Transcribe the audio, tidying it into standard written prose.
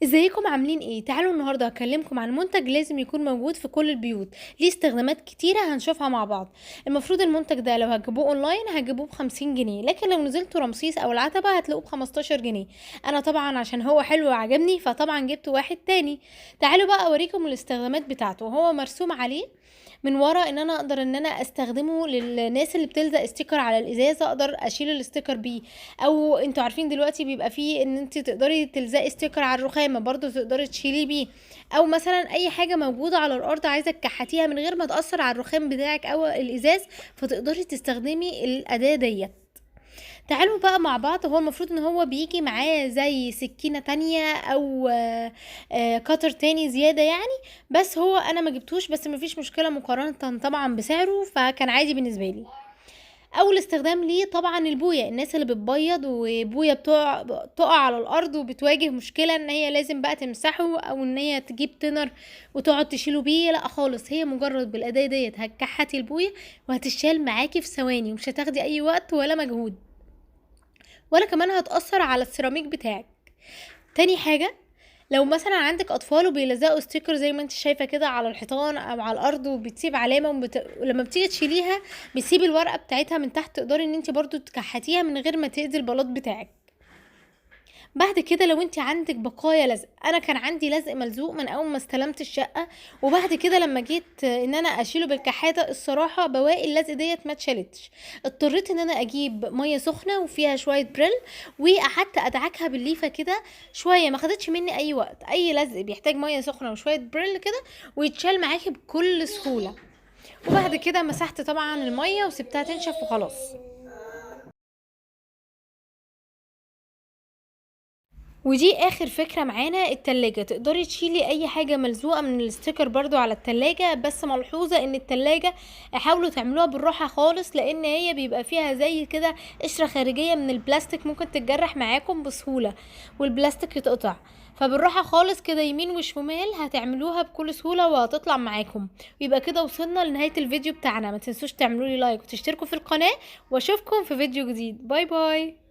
ازيكم عاملين ايه؟ تعالوا النهارده هكلمكم عن منتج لازم يكون موجود في كل البيوت. ليه استخدامات كتيرة هنشوفها مع بعض. المفروض المنتج ده لو هتجيبوه اونلاين هتجيبوه ب50 جنيه، لكن لو نزلتوا رمسيس او العتبة هتلاقوه ب15 جنيه. انا طبعا عشان هو حلو وعجبني فطبعا جبت واحد تاني. تعالوا بقى اوريكم الاستخدامات بتاعته. هو مرسوم عليه من ورا ان انا اقدر ان انا استخدمه للناس اللي بتلزق استيكر على الازاز، اقدر اشيل الاستيكر بيه. او انتوا عارفين دلوقتي بيبقى فيه ان انت تقدري تلزقي ستيكر على الرخامه برضو تقدري تشيليه بيه. او مثلا اي حاجه موجوده على الارض عايزه تكحتيها من غير ما تاثر على الرخام بتاعك او الازاز، فتقدري تستخدمي الاداه ديت. تعالوا بقى مع بعض. هو المفروض ان هو بيجي معاه زي سكينه تانية او كتر تاني زياده يعني. بس هو انا ما جبتوش، بس مفيش مشكله مقارنه طبعا بسعره، فكان عادي بالنسبه لي. اول استخدام ليه طبعا البويه. الناس اللي بتبيض وبويه بتقع على الارض وبتواجه مشكله ان هي لازم بقى تمسحه او ان هي تجيب تنر وتقعد تشيله بيه، لا خالص، هي مجرد بالاداه ديت هتكحتي البويه وهتشال معاكي في ثواني، ومش هتاخدي اي وقت ولا مجهود، ولا كمان هتأثر على السيراميك بتاعك. تاني حاجة، لو مثلا عندك اطفال وبيلزقوا ستيكر زي ما انت شايفه كده على الحيطان او على الارض وبتسيب علامه ولما بتيجي تشيليها بتسيب الورقه بتاعتها من تحت، تقدري ان انت برضو تكحتيها من غير ما تاذي البلاط بتاعك. بعد كده لو انت عندك بقايا لزق، انا كان عندي لزق ملزوق من اول ما استلمت الشقه، وبعد كده لما جيت ان انا اشيله بالكحاته الصراحه بواقي اللزق ديت ما اتشالتش. اضطريت ان انا اجيب ميه سخنه وفيها شويه بريل، وقعدت ادعكها بالليفه كده شويه، ما خدتش مني اي وقت. اي لزق بيحتاج ميه سخنه وشويه بريل كده ويتشال معاكي بكل سهوله. وبعد كده مسحت طبعا الميه وسبتها تنشف وخلاص. ودي اخر فكرة معانا، التلاجة. تقدري تشيلي اي حاجة ملزوقة من الستيكر برضو على التلاجة، بس ملحوظة ان التلاجة حاولوا تعملوها بالراحة خالص، لان هي بيبقى فيها زي كده قشرة خارجية من البلاستيك ممكن تتجرح معاكم بسهولة والبلاستيك يتقطع. فبالراحة خالص كده يمين وشمال هتعملوها بكل سهولة وهتطلع معاكم. ويبقى كده وصلنا لنهاية الفيديو بتاعنا. ما تنسوش تعملوا لي لايك وتشتركوا في القناة، واشوفكم في فيديو جديد. باي باي.